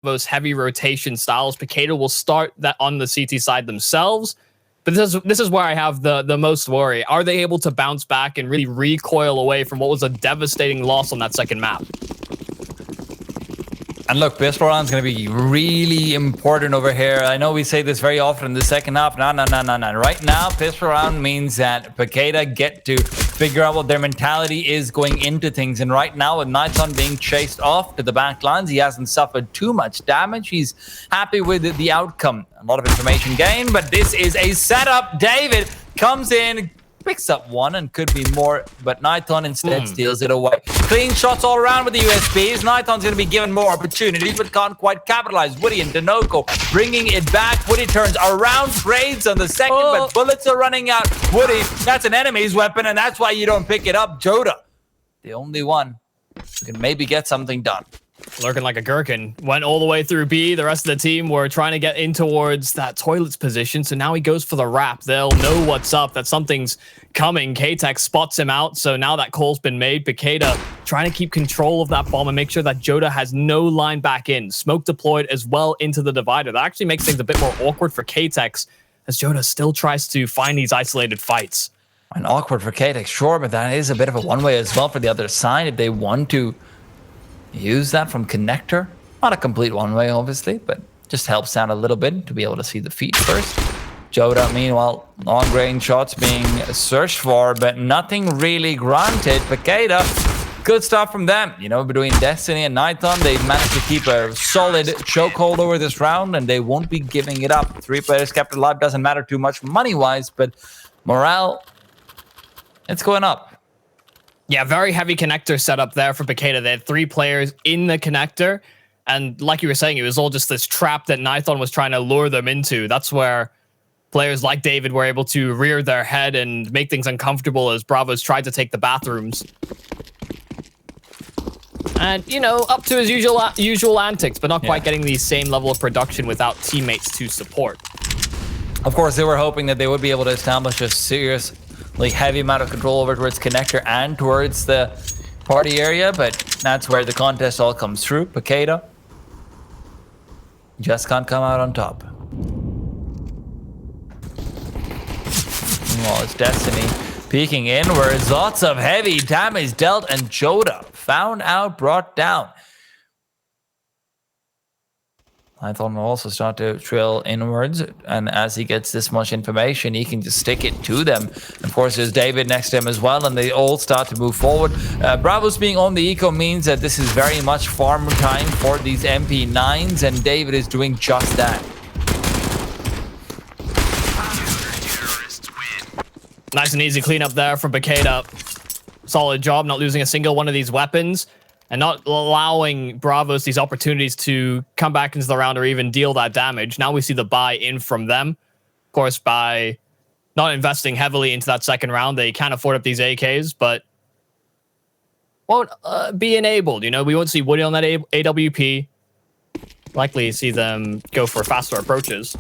those heavy rotation styles. Paquetá will start that on the CT side themselves. But this is where I have the most worry. Are they able to bounce back and really recoil away from what was a devastating loss on that second map? And look, pistol round's going to be really important over here. I know we say this very often in the second half. No. Right now, pistol round means that Paquetá get to figure out what their mentality is going into things. And right now, with Nighton being chased off to the back lines, he hasn't suffered too much damage. He's happy with the outcome. A lot of information gained, but this is a setup. David comes in, picks up one and could be more, but Nighton instead steals it away. Clean shots all around with the USBs. Nighton's going to be given more opportunities, but can't quite capitalize. Woody and Denoco bringing it back. Woody turns around, trades on the second, but bullets are running out. Woody, that's an enemy's weapon, and that's why you don't pick it up. Joda, the only one who can maybe get something done. Lurking like a gherkin. Went all the way through B. The rest of the team were trying to get in towards that toilets position. So now he goes for the wrap. They'll know what's up, that something's coming. K-Tech spots him out. So now that call's been made. Paquetá trying to keep control of that bomb and make sure that Joda has no line back in. Smoke deployed as well into the divider. That actually makes things a bit more awkward for K-Tech as Joda still tries to find these isolated fights. And awkward for K-Tech, sure, but that is a bit of a one-way as well for the other side if they want to use that from connector. Not a complete one-way, obviously, but just helps out a little bit to be able to see the feet first. Joda, meanwhile, long-range shots being searched for, but nothing really granted. Paquetá, good stuff from them. You know, between Destiny and Nighton, they've managed to keep a solid chokehold over this round, and they won't be giving it up. 3 players kept alive doesn't matter too much money-wise, but morale, it's going up. Yeah, very heavy connector setup there for Paquetá. They had 3 players in the connector. And like you were saying, it was all just this trap that Nighton was trying to lure them into. That's where players like David were able to rear their head and make things uncomfortable as Bravos tried to take the bathrooms. And, you know, up to his usual antics, but not quite getting the same level of production without teammates to support. Of course, they were hoping that they would be able to establish a serious heavy amount of control over towards connector and towards the party area, but that's where the contest all comes through. Paquetá just can't come out on top. Well, it's Destiny peeking inwards. Lots of heavy damage dealt, and Joda found out, brought down. Nighton will also start to trail inwards, and as he gets this much information, he can just stick it to them. Of course, there's David next to him as well, and they all start to move forward. Bravos being on the eco means that this is very much farm time for these MP9s, and David is doing just that. Nice and easy cleanup there from Paquetá. Solid job, not losing a single one of these weapons. And not allowing Bravos these opportunities to come back into the round or even deal that damage. Now we see the buy-in from them. Of course, by not investing heavily into that second round, they can't afford up these AKs, but won't be enabled. You know, we won't see Woody on that AWP. Likely see them go for faster approaches.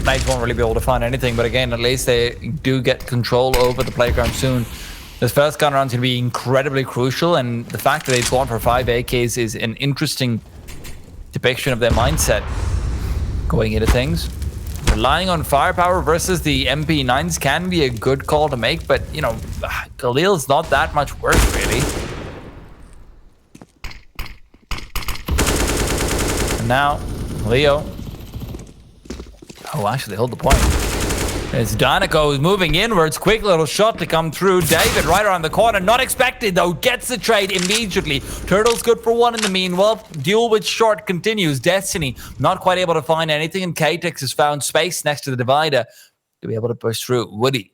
Knights won't really be able to find anything, but again, at least they do get control over the playground soon. This first gun round is going to be incredibly crucial, and the fact that they've gone for 5 AKs is an interesting depiction of their mindset going into things. Relying on firepower versus the MP9s can be a good call to make, but, you know, Khalil's not that much worse, really. And now, Leo. Oh, actually, hold the point. It's Donico who's moving inwards. Quick little shot to come through. David right around the corner. Not expected, though. Gets the trade immediately. Turtle's good for 1 in the meanwhile. Duel with short continues. Destiny not quite able to find anything, and K-Tech has found space next to the divider to be able to push through. Woody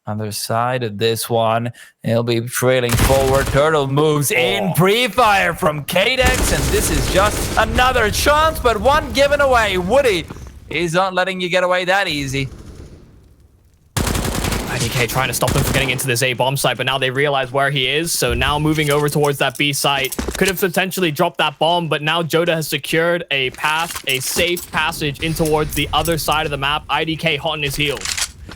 other side of this one. He'll be trailing forward. Turtle moves in. Pre-fire from K-Tech, and this is just another chance, but one given away. Woody, he's not letting you get away that easy. IDK trying to stop them from getting into this A bomb site, but now they realize where he is. So now moving over towards that B site. Could have potentially dropped that bomb, but now Joda has secured a path, a safe passage in towards the other side of the map. IDK hot on his heels.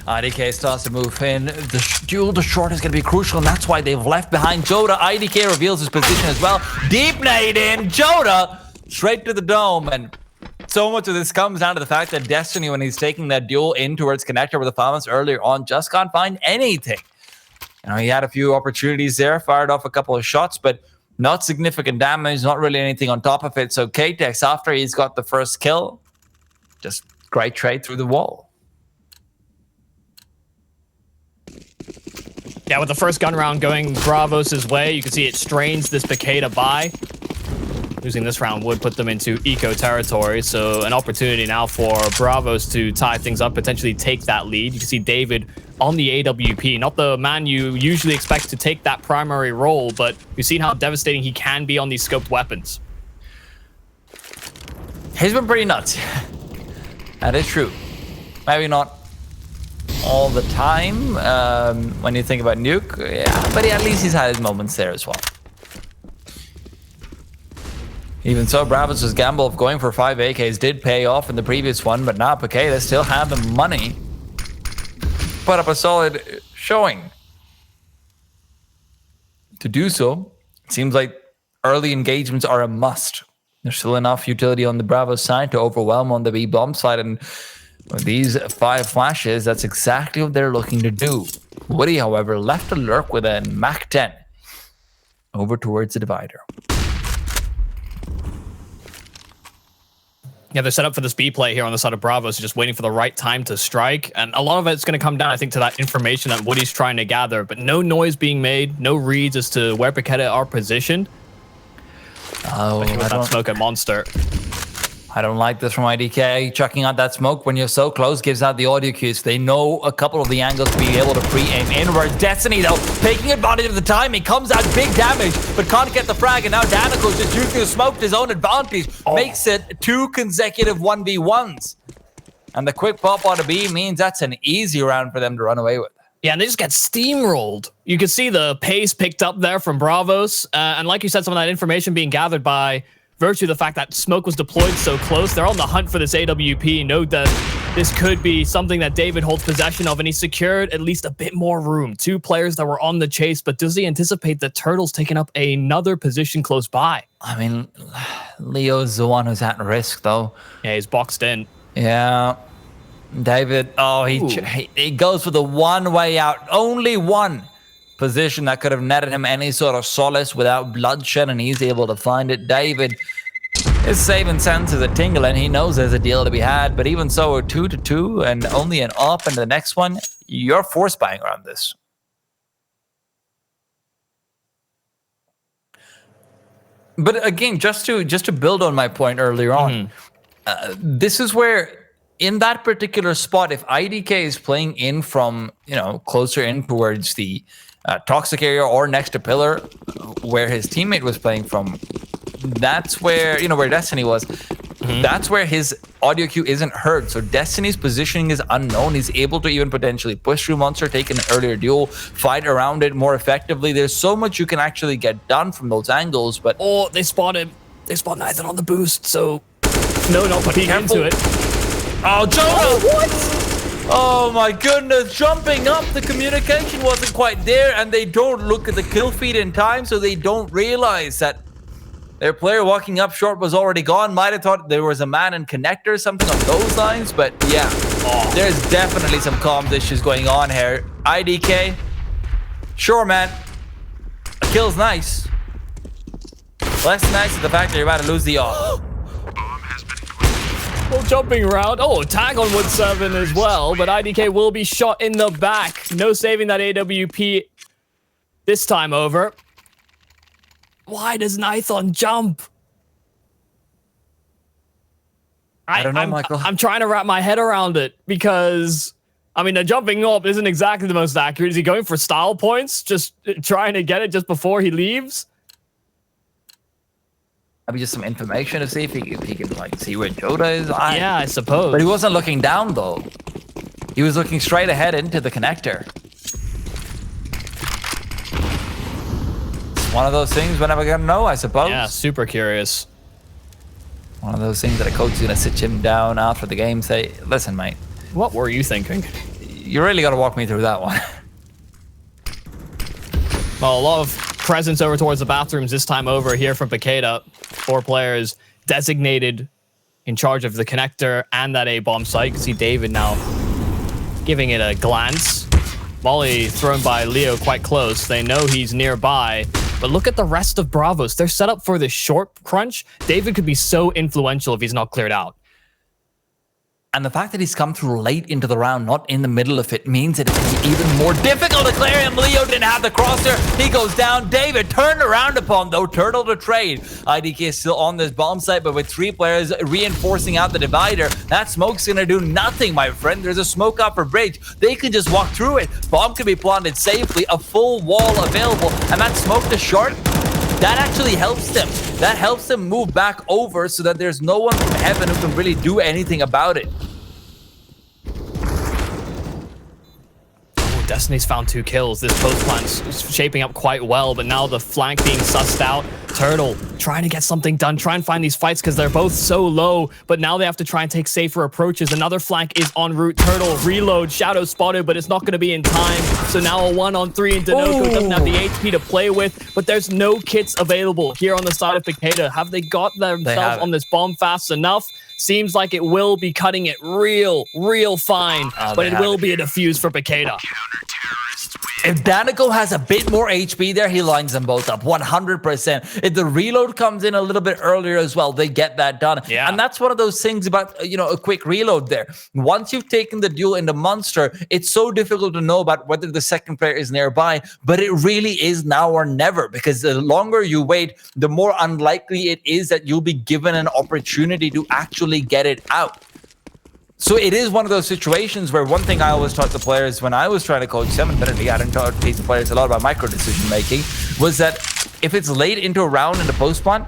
IDK starts to move in. The duel to short is going to be crucial, and that's why they've left behind Joda. IDK reveals his position as well. Deep nade in. Joda straight to the dome. And so much of this comes down to the fact that Destiny, when he's taking that duel in towards connector with the Falmouth earlier on, just can't find anything. You know, he had a few opportunities there, fired off a couple of shots, but not significant damage, not really anything on top of it. So K-Tex, after he's got the first kill, just great trade through the wall. Yeah, with the first gun round going Bravos' way, you can see it strains this Paquetá buy. Losing this round would put them into eco territory, so an opportunity now for Bravos to tie things up, potentially take that lead. You can see David on the AWP, not the man you usually expect to take that primary role, but we've seen how devastating he can be on these scoped weapons. He's been pretty nuts. That is true. Maybe not all the time when you think about Nuke, yeah, but at least he's had his moments there as well. Even so, Bravos' gamble of going for 5 AKs did pay off in the previous one, but now Paquetá still have the money. Put up a solid showing. To do so, it seems like early engagements are a must. There's still enough utility on the Bravos side to overwhelm on the B bomb side, and with these 5 flashes, that's exactly what they're looking to do. Woody, however, left to lurk with a Mach 10 over towards the divider. Yeah, they're set up for this B play here on the side of Bravos, just waiting for the right time to strike. And a lot of it's going to come down, I think, to that information that Woody's trying to gather. But no noise being made, no reads as to where Paquetá are positioned. Oh, that smoke at Monster. I don't like this from IDK. Chucking out that smoke when you're so close gives out the audio cues. They know a couple of the angles to be able to pre-aim inwards. Destiny, though, taking advantage of the timing, comes out big damage, but can't get the frag. And now Danico's just using the smoke to his own advantage. Makes it 2 consecutive 1v1s. And the quick pop on a B means that's an easy round for them to run away with. Yeah, and they just get steamrolled. You can see the pace picked up there from Bravos. And like you said, some of that information being gathered by virtue of the fact that smoke was deployed so close. They're on the hunt for this AWP. Note that this could be something that David holds possession of, and he secured at least a bit more room. 2 players that were on the chase, but does he anticipate the Turtles taking up another position close by? I mean, Leo's the one who's at risk, though. Yeah, he's boxed in. Yeah. David, he goes for the one way out. Only one position that could have netted him any sort of solace without bloodshed, and he's able to find it. David, his saving sense is a tingle, and he knows there's a deal to be had, but even so, 2-2 and only an up into the next one, you're force buying around this. But again, just to build on my point earlier on, this is where, in that particular spot, if IDK is playing in from, closer in towards the toxic area or next to pillar where his teammate was playing from, that's where, where Destiny was. That's where his audio cue isn't heard. So Destiny's positioning is unknown. He's able to even potentially push through Monster, take an earlier duel, fight around it more effectively. There's so much you can actually get done from those angles, but... Oh, they spot Nathan on the boost, so... No, not peek into it. Oh, Joe! What? Oh my goodness, jumping up, the communication wasn't quite there, and they don't look at the kill feed in time, so they don't realize that their player walking up short was already gone. Might have thought there was a man in connector, something on those lines, but yeah, there's definitely some comms issues going on here. IDK, sure man, a kill's nice. Less nice is the fact that you're about to lose the off. Jumping around. Oh, tag on Wood 7 as well, but IDK will be shot in the back. No saving that AWP this time over. Why does Nathan jump? I don't know, Michael. I'm trying to wrap my head around it because, the jumping up isn't exactly the most accurate. Is he going for style points? Just trying to get it just before he leaves? Maybe just some information to see if he can see where Joda is. Yeah, I suppose. But he wasn't looking down though. He was looking straight ahead into the connector. It's one of those things we're never gonna know, I suppose. Yeah, super curious. One of those things that a coach is gonna sit him down after the game, say, "Listen, mate. What were you thinking?" You really got to walk me through that one. Well, a lot of presence over towards the bathrooms this time over here from Paquetá. 4 players designated in charge of the connector and that A-bomb site. You can see David now giving it a glance. Molly thrown by Leo quite close. They know he's nearby. But look at the rest of Bravos. They're set up for this short crunch. David could be so influential if he's not cleared out. And the fact that he's come through late into the round, not in the middle of it, means that it can be even more difficult to clear him. Leo didn't have the crosser. He goes down. David turned around upon, though. Turtle to trade. IDK is still on this bomb site, but with 3 players reinforcing out the divider, that smoke's going to do nothing, my friend. There's a smoke out for bridge. They can just walk through it. Bomb can be planted safely. A full wall available. And that smoke to short, that actually helps them. That helps them move back over so that there's no one from heaven who can really do anything about it. Destiny's found 2 kills. This post plan's shaping up quite well, but now the flank being sussed out. Turtle trying to get something done, try and find these fights because they're both so low, but now they have to try and take safer approaches. Another flank is en route. Turtle reload, Shadow spotted, but it's not going to be in time. So now a 1-on-3, and Dinoco doesn't have the HP to play with, but there's no kits available here on the side of Paquetá. Have they got themselves on this bomb fast enough? Seems like it will be cutting it real fine, but it will be a defuse for Paquetá. If Danico has a bit more HP there, he lines them both up 100%. If the reload comes in a little bit earlier as well, they get that done. Yeah. And that's one of those things about, a quick reload there. Once you've taken the duel into Monster, it's so difficult to know about whether the second player is nearby, but it really is now or never, because the longer you wait, the more unlikely it is that you'll be given an opportunity to actually get it out. So it is one of those situations where one thing I always taught the players when I was trying to coach them, admittedly I didn't teach the players a lot about micro decision making, was that if it's late into a round in the post spawn,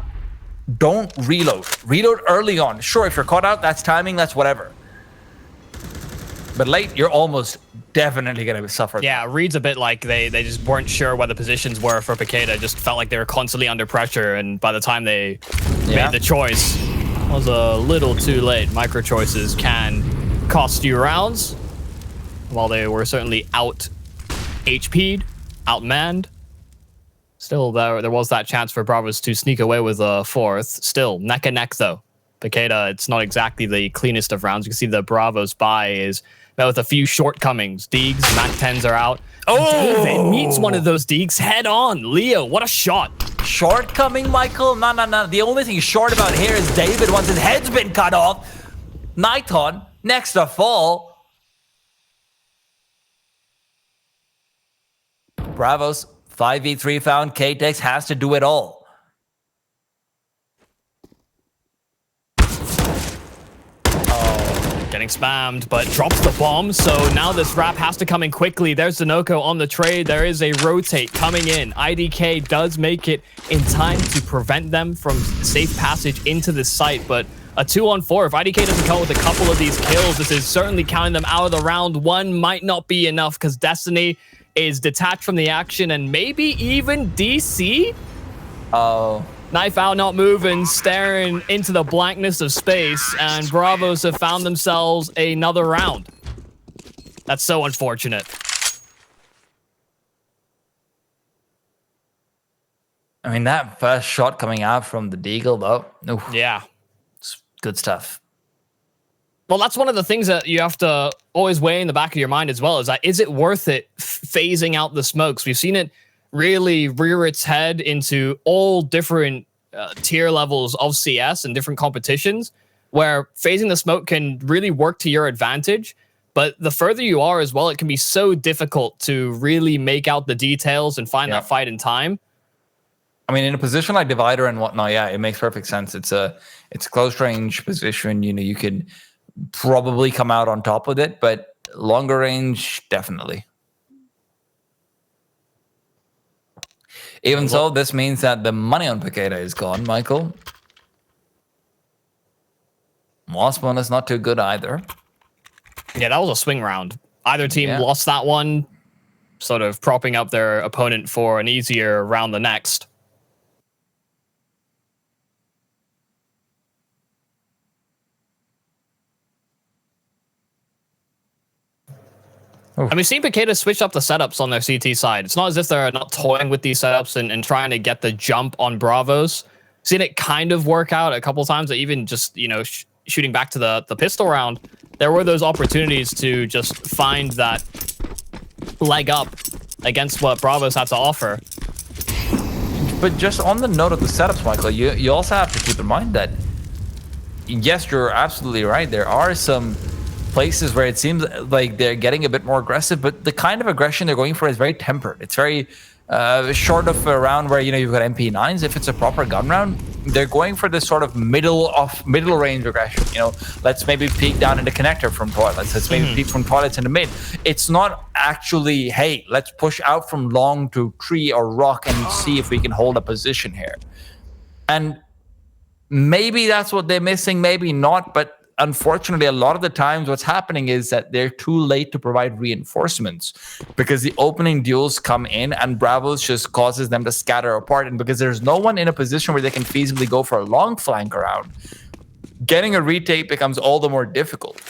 don't reload. Reload early on. Sure, if you're caught out, that's timing, that's whatever. But late, you're almost definitely going to suffer. Yeah, reads a bit like they just weren't sure where the positions were for Paquetá. Just felt like they were constantly under pressure, and by the time they made the choice, it was a little too late. Micro choices can cost you rounds. While they were certainly out HP'd, outmanned, still there was that chance for Bravos to sneak away with a 4th. Still, neck and neck though. Paquetá, it's not exactly the cleanest of rounds. You can see the Bravos buy is met with a few shortcomings. Deegs, Mac 10s are out. David meets one of those Deegs head on. Leo, what a shot. Shortcoming, Michael? No. The only thing short about here is David, once his head's been cut off. Nighton, next to fall. Bravos, 5v3 found. K-Tex has to do it all. Getting spammed, but drops the bomb. So now this wrap has to come in quickly. There's Dinoco on the trade. There is a rotate coming in. IDK does make it in time to prevent them from safe passage into this site, but a 2-on-4. If IDK doesn't come with a couple of these kills, this is certainly counting them out of the round. One might not be enough because Destiny is detached from the action and maybe even DC? Oh. Knife out, not moving, staring into the blankness of space, and Bravos have found themselves another round. That's so unfortunate. I mean, that first shot coming out from the Deagle, though. Oof. Yeah. It's good stuff. Well, that's one of the things that you have to always weigh in the back of your mind as well, is that is it worth it phasing out the smokes? We've seen it really rear its head into all different tier levels of CS and different competitions, where phasing the smoke can really work to your advantage. But the further you are as well, it can be so difficult to really make out the details and find that fight in time. I mean, in a position like Divider and whatnot, yeah, it makes perfect sense. It's a close range position. You could probably come out on top with it, but longer range, definitely. Even so, this means that the money on Paquetá is gone, Michael. Mossman is not too good either. Yeah, that was a swing round. Either team lost that one, sort of propping up their opponent for an easier round the next. I mean, seeing Paquetá switch up the setups on their CT side. It's not as if they're not toying with these setups and trying to get the jump on Bravos. Seen it kind of work out a couple times, even just, you know, shooting back to the pistol round. There were those opportunities to just find that leg up against what Bravos had to offer. But just on the note of the setups, Michael, you also have to keep in mind that, yes, you're absolutely right. There are some places where it seems like they're getting a bit more aggressive, but the kind of aggression they're going for is very tempered. It's very short of a round where, you know, you've got MP9s. If it's a proper gun round, they're going for this sort of middle range aggression. You know, let's maybe peek down into connector from toilets. Let's maybe peek from toilets into mid. It's not actually, hey, let's push out from long to tree or rock and see if we can hold a position here. And maybe that's what they're missing, maybe not, but unfortunately, a lot of the times what's happening is that they're too late to provide reinforcements because the opening duels come in and Bravos just causes them to scatter apart. And because there's no one in a position where they can feasibly go for a long flank around, getting a retake becomes all the more difficult.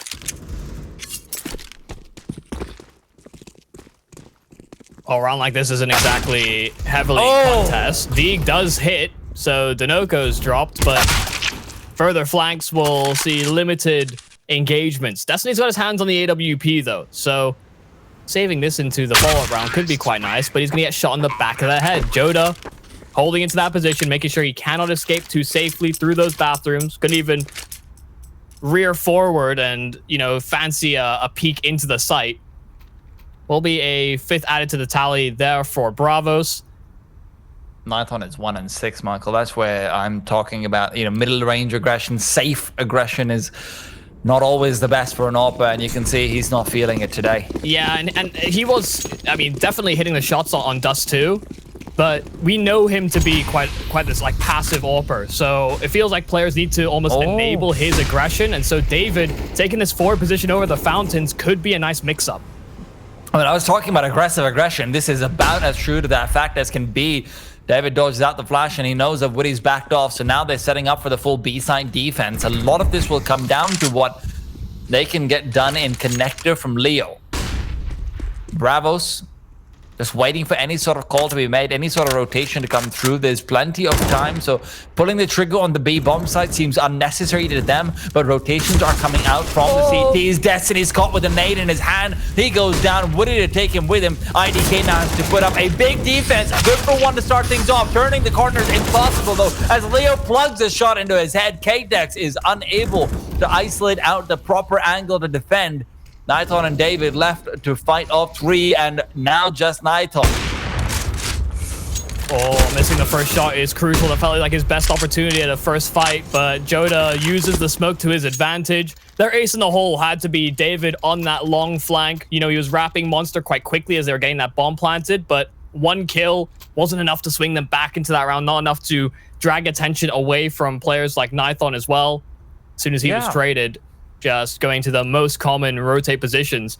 A round like this isn't exactly heavily contest. Deeg does hit, so Dinoco's dropped, but further flanks will see limited engagements. Destiny's got his hands on the AWP though, so saving this into the follow-up round could be quite nice, but he's gonna get shot in the back of the head. Joda holding into that position, making sure he cannot escape too safely through those bathrooms. Couldn't even rear forward and, you know, fancy a peek into the site. Will be a 5th added to the tally there for Bravos. Nighthon is 1 and 6, Michael. That's where I'm talking about, you know, middle range aggression. Safe aggression is not always the best for an AWP, and you can see he's not feeling it today. Yeah, and he was, I mean, definitely hitting the shots on Dust too, but we know him to be quite this like passive AWPer. So it feels like players need to almost enable his aggression, and so David taking this forward position over the fountains could be a nice mix-up. I mean, I was talking about aggressive aggression. This is about as true to that fact as can be. David dodges out the flash and he knows of Woody's backed off, so now they're setting up for the full B-side defense. A lot of this will come down to what they can get done in connector from Leo. Bravos just waiting for any sort of call to be made, any sort of rotation to come through. There's plenty of time, so pulling the trigger on the B bomb site seems unnecessary to them, but rotations are coming out from the CTs. Destiny's caught with a nade in his hand. He goes down. Woody to take him with him. IDK now has to put up a big defense. Good for one to start things off. Turning the corners impossible, though, as Leo plugs a shot into his head. K-Dex is unable to isolate out the proper angle to defend. Nighthon and David left to fight off 3, and now just Nighthon. Oh, missing the first shot is crucial. That felt like his best opportunity at a first fight, but Joda uses the smoke to his advantage. Their ace in the hole had to be David on that long flank. You know, he was wrapping Monster quite quickly as they were getting that bomb planted, but one kill wasn't enough to swing them back into that round, not enough to drag attention away from players like Nighthon as well. As soon as he was traded, just going to the most common rotate positions.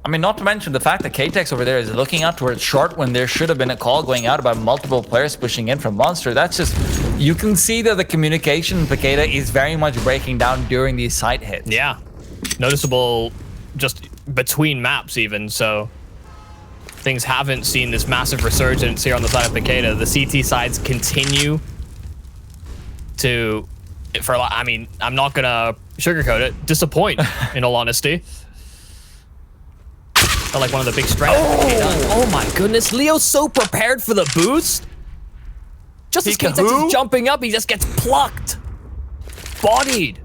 I mean, not to mention the fact that K-Tex over there is looking out towards short when there should have been a call going out about multiple players pushing in from Monster. That's just, you can see that the communication in Paquetá is very much breaking down during these site hits. Yeah, noticeable just between maps even, so things haven't seen this massive resurgence here on the side of Paquetá. The CT sides continue to, I mean, I'm not gonna sugarcoat it, disappoint in all honesty. Felt like one of the big strengths. Oh my goodness, Leo's so prepared for the boost. Just as K-Tex is jumping up, he just gets plucked. Bodied.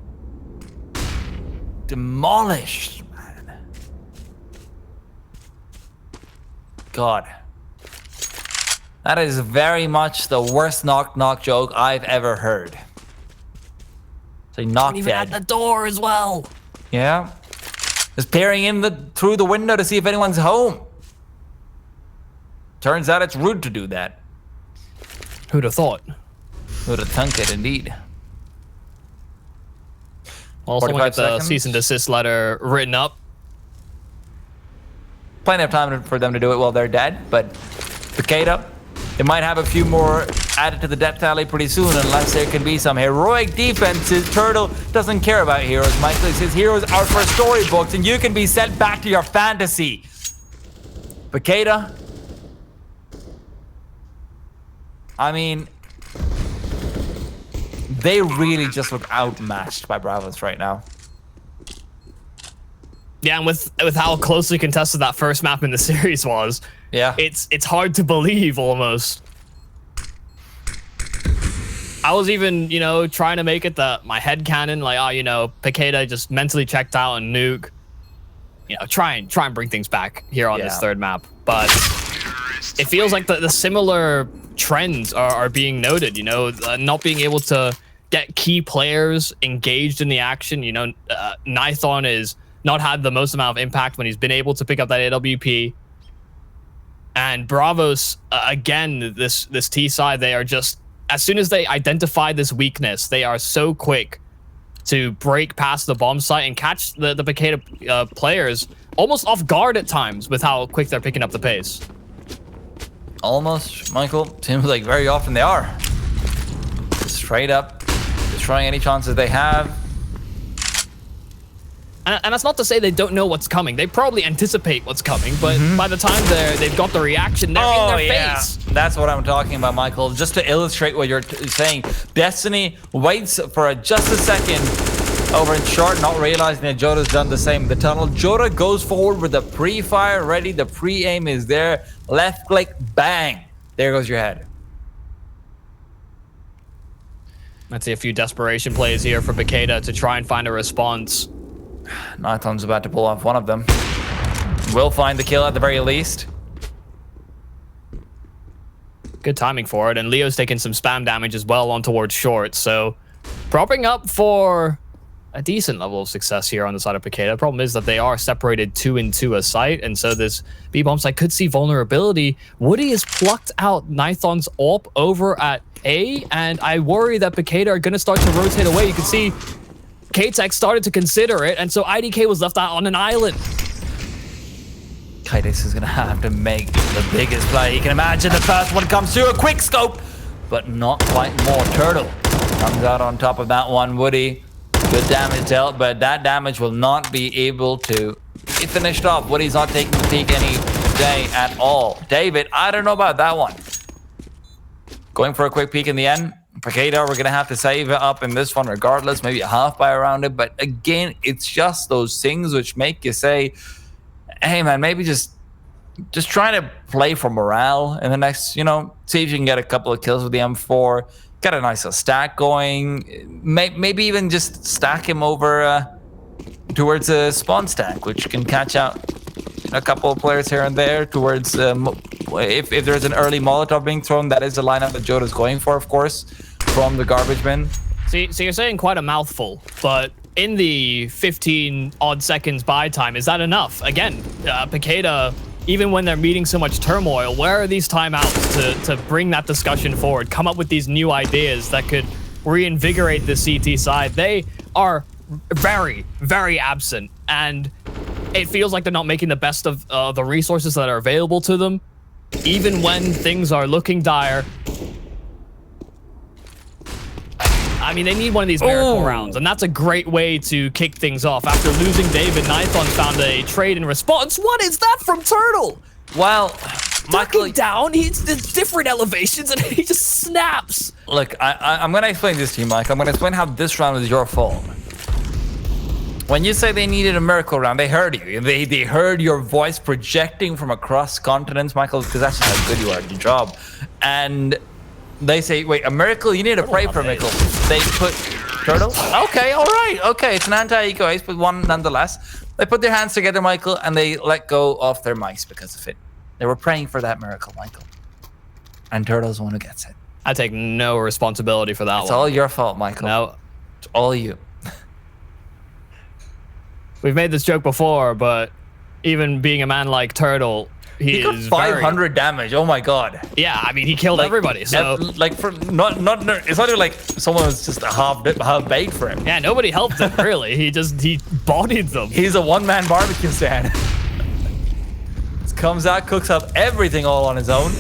Demolished, man. God. That is very much the worst knock-knock joke I've ever heard. So knocked even dead. at the door as well. Yeah. Just peering in through the window to see if anyone's home. Turns out it's rude to do that. Who'd have thought? Who'd have thunk it, indeed. Also, we'll get the cease and desist letter written up. Plenty of time for them to do it while they're dead, but Paquetá They might have a few more added to the depth tally pretty soon, unless there can be some heroic defenses. Turtle doesn't care about heroes. Michael says heroes are for storybooks, and you can be sent back to your fantasy. Paquetá, I mean, they really just look outmatched by Bravos right now. Yeah, and with how closely contested that first map in the series was, yeah, it's hard to believe almost. I was even, you know, trying to make it my head canon, like, oh, you know, Paquetá just mentally checked out and nuke. You know, try and bring things back here on this third map, but it feels like the similar trends are being noted. You know, not being able to get key players engaged in the action. You know, Nython is not had the most amount of impact when he's been able to pick up that AWP. And Bravos, again, this T side, they are just, as soon as they identify this weakness, they are so quick to break past the bomb site and catch the Paquetá players almost off guard at times with how quick they're picking up the pace. Almost, Michael. Seems like very often they are. Straight up, destroying any chances they have. And that's not to say they don't know what's coming. They probably anticipate what's coming, but by the time they've got the reaction, they're in their face. That's what I'm talking about, Michael. Just to illustrate what you're saying, Destiny waits for just a second over in short, not realizing that Jota's done the same. The tunnel, Jota goes forward with the pre-fire ready. The pre-aim is there. Left click, bang. There goes your head. Let's see a few desperation plays here for Paquetá to try and find a response. Nython's about to pull off one of them. Will find the kill at the very least. Good timing for it, and Leo's taking some spam damage as well on towards short, so propping up for a decent level of success here on the side of Paquetá. The problem is that they are separated 2 and 2 a site, and so this B-bomb site could see vulnerability. Woody has plucked out Nython's AWP over at A, and I worry that Paquetá are going to start to rotate away. You can see K-Tech started to consider it, and so IDK was left out on an island. Kaitis is going to have to make the biggest play. You can imagine the first one comes through, a quick scope, but not quite more. Turtle comes out on top of that one. Woody, good damage dealt, but that damage will not be able to be finished off. Woody's not taking the peak any day at all. David, I don't know about that one. Going for a quick peek in the end. Paquetá, we're going to have to save it up in this one regardless, maybe a half buy around it. But again, it's just those things which make you say, hey, man, maybe just trying to play for morale in the next, you know, see if you can get a couple of kills with the M4, get a nice stack going, maybe even just stack him over towards a spawn stack, which can catch out a couple of players here and there towards, if there's an early Molotov being thrown, that is the lineup that Jota's going for, of course, from the garbage bin. See, so you're saying quite a mouthful, but in the 15 odd seconds buy time, is that enough? Again, Paquetá, even when they're meeting so much turmoil, where are these timeouts to bring that discussion forward, come up with these new ideas that could reinvigorate the CT side? They are very, very absent, and it feels like they're not making the best of the resources that are available to them, even when things are looking dire. I mean, they need one of these miracle rounds, and that's a great way to kick things off. After losing David, Nython found a trade in response. What is that from Turtle? Well, Michael down, he's different elevations, and he just snaps. Look, I'm going to explain this to you, Mike. I'm going to explain how this round is your fault. When you say they needed a miracle round, they heard you. They heard your voice projecting from across continents, Michael, because that's just how good you are at your job. And they say, wait, a miracle? You need to pray for a miracle. They put Turtle? Okay, all right. Okay, it's an anti-eco ace, but one nonetheless. They put their hands together, Michael, and they let go of their mice because of it. They were praying for that miracle, Michael. And Turtle's the one who gets it. I take no responsibility for that one. It's all your fault, Michael. No. It's all you. We've made this joke before, but even being a man like Turtle, he got is 500 damage. Oh my god. Yeah, I mean, he killed everybody. So like, for not it's not even like someone was just a half baked for him. Yeah, nobody helped him really. He bodied them. He's a one-man barbecue stand. Just comes out, cooks up everything all on his own.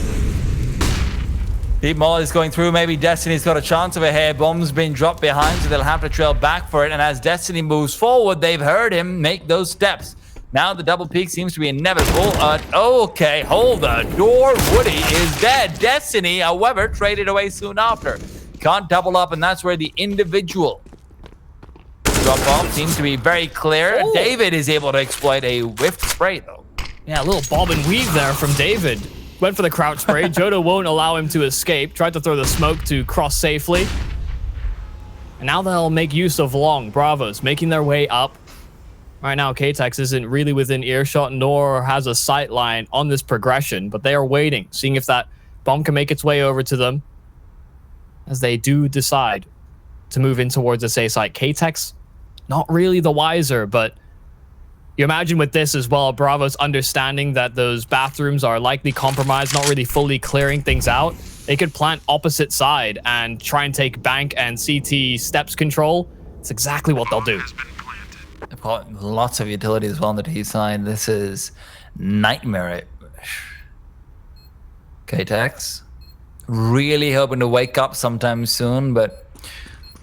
Deep Maul is going through. Maybe Destiny's got a chance of a hair. Bomb's been dropped behind, so they'll have to trail back for it. And as Destiny moves forward, they've heard him make those steps. Now the double peak seems to be inevitable. Okay, hold the door. Woody is dead. Destiny, however, traded away soon after. Can't double up, and that's where the individual drop-off seems to be very clear. Oh. David is able to exploit a whiff spray, though. Yeah, a little bob and weave there from David. Went for the crouch spray. Joda won't allow him to escape. Tried to throw the smoke to cross safely. And now they'll make use of long. Bravos making their way up. Right now, K-Tex isn't really within earshot, nor has a sight line on this progression, but they are waiting, seeing if that bomb can make its way over to them as they do decide to move in towards the safe site. K-Tex, not really the wiser, but you imagine with this as well, Bravo's understanding that those bathrooms are likely compromised, not really fully clearing things out. They could plant opposite side and try and take bank and CT steps control. It's exactly what they'll do. They've got lots of utility as well on the T side. This is nightmare. K-Tex, really hoping to wake up sometime soon, but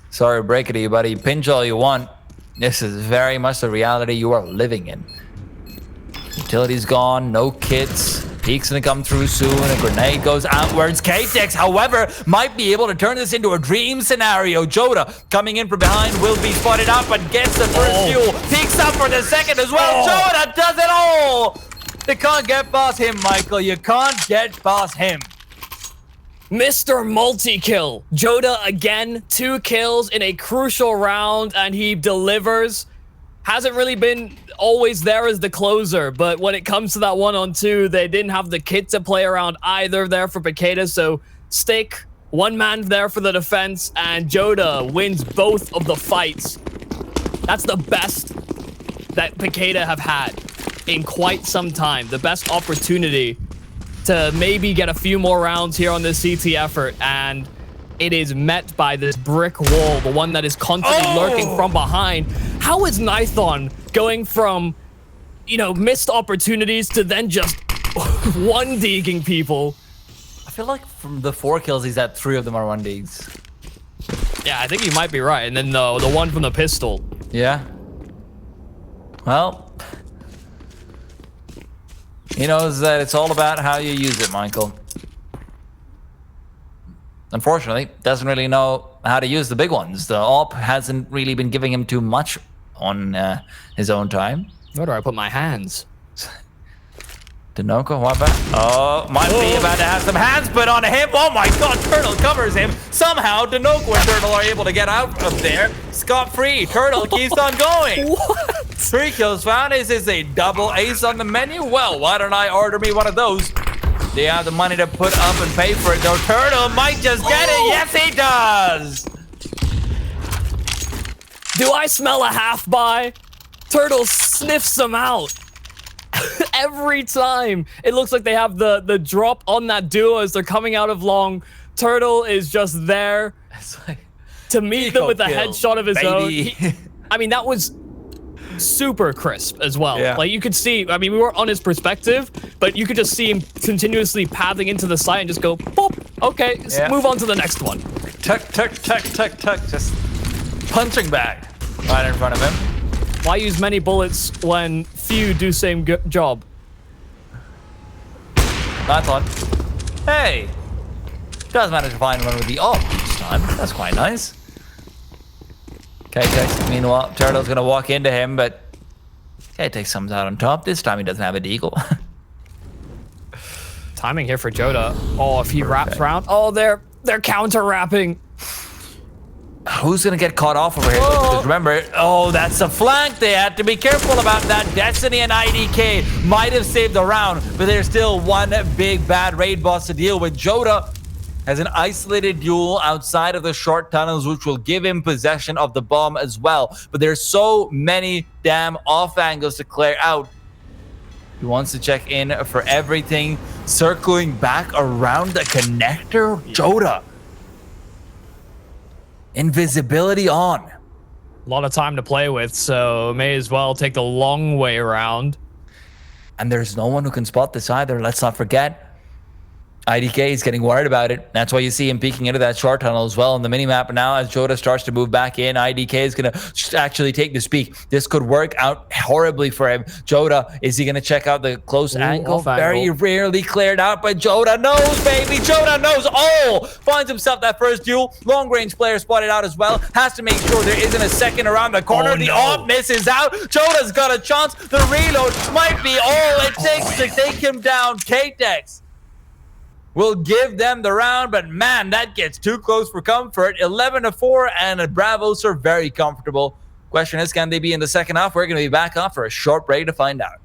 sorry to break it to you, buddy. Pinch all you want. This is very much the reality you are living in. Utility's gone, no kits. Peek's gonna come through soon. A grenade goes outwards. K-Tex, however, might be able to turn this into a dream scenario. Joda coming in from behind will be spotted out, but gets the first fuel. Peeks up for the second as well. Joda does it all. You can't get past him, Michael. You can't get past him. Mr. Multi-Kill. Joda again, 2 kills in a crucial round, and he delivers. Hasn't really been always there as the closer, but when it comes to that 1-on-2, they didn't have the kit to play around either there for Paquetá, so Stick, one man there for the defense, and Joda wins both of the fights. That's the best that Paquetá have had in quite some time. The best opportunity to maybe get a few more rounds here on this CT effort, and it is met by this brick wall, the one that is constantly lurking from behind. How is Nithon going from, you know, missed opportunities to then just one-digging people? I feel like from the 4 kills he's had, 3 of them are 1Ds. Yeah, I think you might be right. And then the one from the pistol. Yeah. Well, he knows that it's all about how you use it, Michael. Unfortunately, doesn't really know how to use the big ones. The AWP hasn't really been giving him too much on his own time. Where do I put my hands? Dinoco, what about? Oh, might be about to have some hands put on him. Oh my god, Turtle covers him. Somehow, Dinoco and Turtle are able to get out of there scot-free. Turtle keeps on going. What? 3 kills found. Is this a double ace on the menu? Well, why don't I order me one of those? Do you have the money to put up and pay for it, though? Turtle might just get it. Yes, he does. Do I smell a half-buy? Turtle sniffs them out. Every time. It looks like they have the drop on that duo as they're coming out of long. Turtle is just there to meet them with a headshot of his own. I mean, that was super crisp as well. Yeah. Like, you could see, I mean, we weren't on his perspective, but you could just see him continuously pathing into the site and just go, pop, okay, move on to the next one. Tuck, tuck, tuck, tuck, tuck. Just punching bag right in front of him. Why use many bullets when few do same job? That's on. Hey! Does manage to find one with the AWP each time. That's quite nice. K-Tex, meanwhile, Turtle's gonna walk into him, but K-Tex comes out on top. This time he doesn't have a deagle. Timing here for Joda. Oh, if he wraps around. Oh, they're counter-wrapping. Who's gonna get caught off over here? Because remember, that's a flank. They had to be careful about that. Destiny and IDK might have saved the round, but there's still one big bad raid boss to deal with. Joda has an isolated duel outside of the short tunnels, which will give him possession of the bomb as well. But there's so many damn off angles to clear out. He wants to check in for everything, circling back around the connector. Joda. Invisibility on. A lot of time to play with, so may as well take the long way around. And there's no one who can spot this either. Let's not forget. IDK is getting worried about it. That's why you see him peeking into that short tunnel as well on the minimap. Now, as Joda starts to move back in, IDK is going to actually take this peek. This could work out horribly for him. Joda, is he going to check out the close angle? Very rarely cleared out, but Joda knows, baby. Joda knows. Oh, finds himself that first duel. Long range player spotted out as well. Has to make sure there isn't a second around the corner. The off-miss is out. Joda's got a chance. The reload might be all it takes to take him down. K-Tex will give them the round, but man, that gets too close for comfort. 11-4, and Bravos are very comfortable. Question is, can they be in the second half? We're going to be back on for a short break to find out.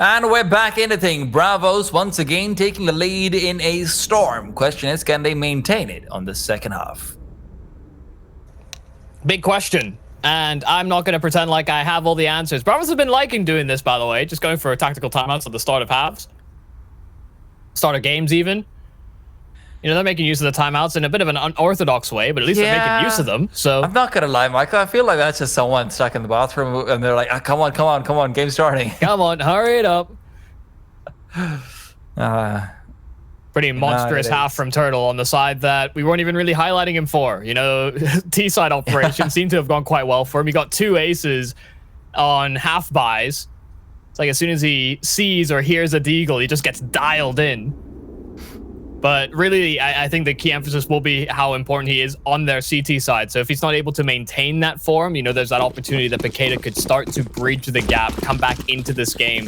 And we're back into things. Bravos once again taking the lead in a storm. Question is, can they maintain it on the second half? Big question. And I'm not going to pretend like I have all the answers. Bravos have been liking doing this, by the way. Just going for tactical timeouts at the start of halves. Start of games, even. You know, they're making use of the timeouts in a bit of an unorthodox way, but at least they're making use of them. So I'm not going to lie, Michael. I feel like that's just someone stuck in the bathroom and they're like, oh, come on, game's starting. Come on, hurry it up. Pretty monstrous half from Turtle on the side that we weren't even really highlighting him for. You know, T-side operation seemed to have gone quite well for him. He got 2 aces on half buys. It's like as soon as he sees or hears a deagle, he just gets dialed in. But really, I think the key emphasis will be how important he is on their CT side. So if he's not able to maintain that form, you know, there's that opportunity that Paquetá could start to bridge the gap, come back into this game.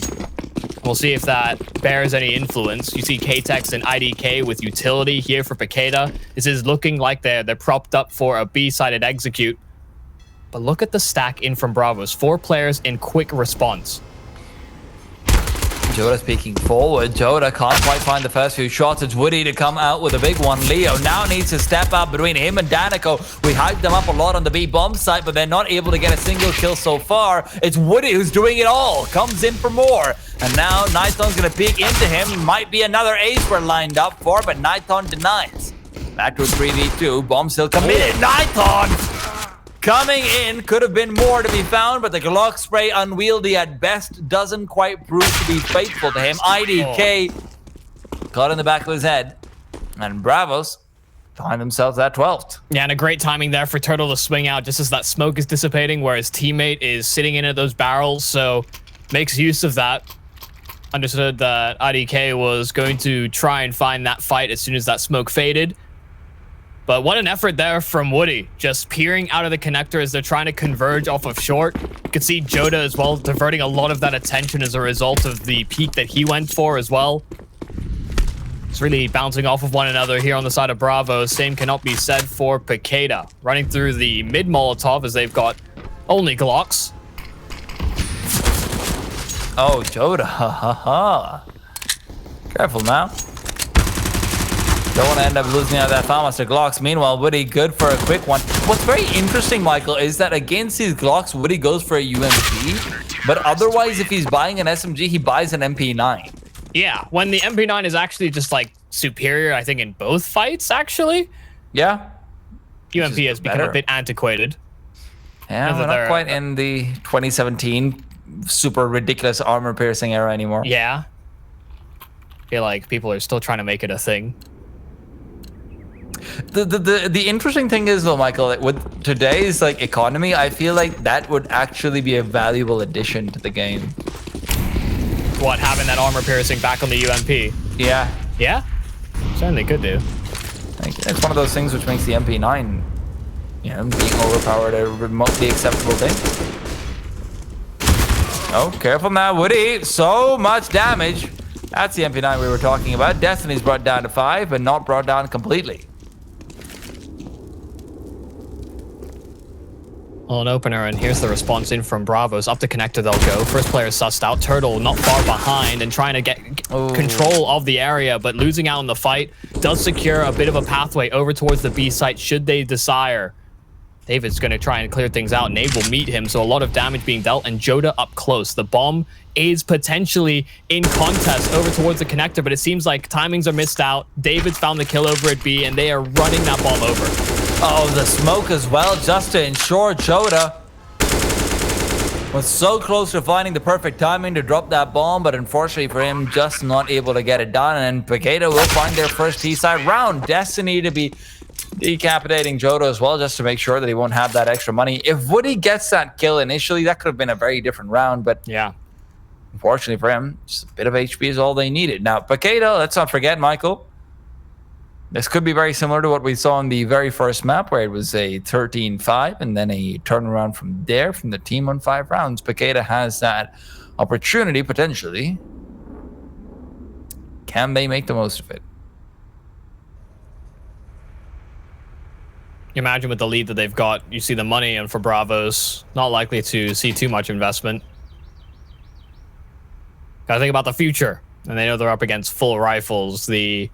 We'll see if that bears any influence. You see K-Tex and IDK with utility here for Paquetá. This is looking like they're propped up for a B-sided execute. But look at the stack in from Bravos. 4 players in quick response. Joda's peeking forward. Joda can't quite find the first few shots. It's Woody to come out with a big one. Leo now needs to step up between him and Danico. We hyped them up a lot on the B bomb site, but they're not able to get a single kill so far. It's Woody who's doing it all. Comes in for more. And now Nighthorn's going to peek into him. Might be another ace we're lined up for, but Nighthorn denies. Back to a 3v2. Bomb still committed. Nighthorn coming in, could have been more to be found, but the Glock spray, unwieldy at best, doesn't quite prove to be faithful to him. IDK caught in the back of his head, and Bravos find themselves at 12th. Yeah, and a great timing there for Turtle to swing out just as that smoke is dissipating, where his teammate is sitting in at those barrels, so makes use of that. Understood that IDK was going to try and find that fight as soon as that smoke faded. But what an effort there from Woody, just peering out of the connector as they're trying to converge off of short. You could see Joda as well diverting a lot of that attention as a result of the peak that he went for as well. It's really bouncing off of one another here on the side of Bravo. Same cannot be said for Paquetá. Running through the mid Molotov as they've got only Glocks. Oh, Joda, ha ha ha. Careful now. Don't want to end up losing out that Farmaster Glocks. Meanwhile, Woody good for a quick one. What's very interesting, Michael, is that against these Glocks, Woody goes for a UMP, but otherwise, if he's buying an SMG, he buys an MP9. Yeah, when the MP9 is actually just like superior, I think, in both fights, actually. Yeah. UMP has become a bit antiquated. Yeah, we're not quite in the 2017 super ridiculous armor-piercing era anymore. Yeah. I feel like people are still trying to make it a thing. The interesting thing is though, Michael, like with today's like economy, I feel like that would actually be a valuable addition to the game. What, having that armor piercing back on the UMP? Yeah. Yeah? Certainly could do. Like, it's one of those things which makes the MP9, you know, being overpowered a remotely acceptable thing. Oh, careful now, Woody. So much damage. That's the MP9 we were talking about. Destiny's brought down to 5, but not brought down completely. Well, an opener, and here's the response in from Bravos. Up the connector they'll go. First player sussed out. Turtle not far behind and trying to get control of the area, but losing out in the fight does secure a bit of a pathway over towards the B site should they desire. David's going to try and clear things out. Nade will meet him, so a lot of damage being dealt, and Joda up close. The bomb is potentially in contest over towards the connector, but it seems like timings are missed out. David's found the kill over at B, and they are running that bomb over. Oh, the smoke as well, just to ensure Joda was so close to finding the perfect timing to drop that bomb, but unfortunately for him, just not able to get it done. And Paquetá will find their first T-side round. Destiny to be decapitating Joda as well, just to make sure that he won't have that extra money. If Woody gets that kill initially, that could have been a very different round, but yeah, unfortunately for him, just a bit of HP is all they needed. Now, Paquetá, let's not forget, Michael, this could be very similar to what we saw in the very first map, where it was a 13-5 and then a turnaround from there from the team on 5 rounds. Paquetá has that opportunity, potentially. Can they make the most of it? Imagine with the lead that they've got, you see the money, and for Bravos, not likely to see too much investment. Gotta think about the future, and they know they're up against full rifles. The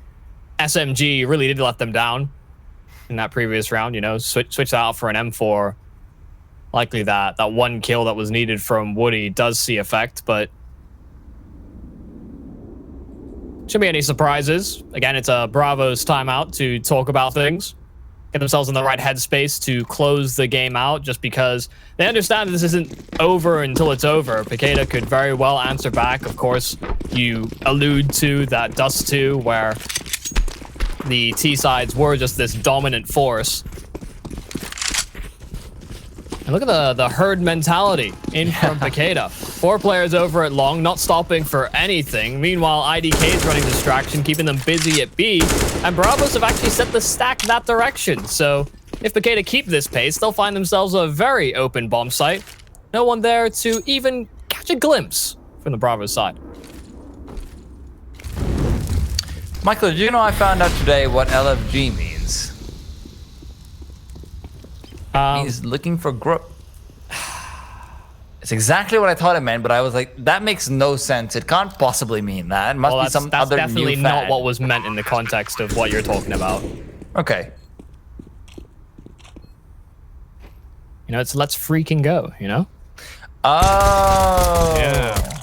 SMG really did let them down in that previous round, you know, switch that out for an M4. Likely that one kill that was needed from Woody does see effect, but shouldn't be any surprises. Again, it's a Bravos timeout to talk about things, get themselves in the right headspace to close the game out, just because they understand this isn't over until it's over. Paquetá could very well answer back. Of course, you allude to that Dust 2, where the T-sides were just this dominant force. And look at the herd mentality in from Paquetá. 4 players over at long, not stopping for anything. Meanwhile, IDK is running distraction, keeping them busy at B. And Bravos have actually set the stack that direction. So if Paquetá keep this pace, they'll find themselves a very open bomb site. No one there to even catch a glimpse from the Bravos side. Michael, did you know I found out today what LFG means? He's looking for group. It's exactly what I thought it meant, but I was like, that makes no sense. It can't possibly mean that. It must be some that's other definitely new not fad. what was meant in the context of what you're talking about. Okay. You know, it's let's freaking go, you know? Oh. Yeah.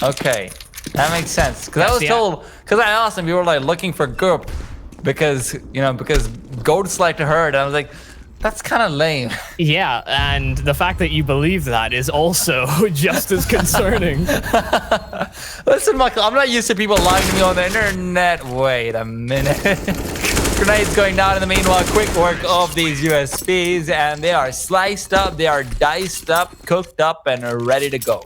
Okay. That makes sense. Because I was told, because I asked him, you were like looking for group because, you know, because goats like to herd. And I was like, that's kind of lame. Yeah, and the fact that you believe that is also just as concerning. Listen, Michael, I'm not used to people lying to me on the internet. Wait a minute. Grenades going down in the meanwhile. Quick work of these USBs, and they are sliced up, they are diced up, cooked up, and are ready to go.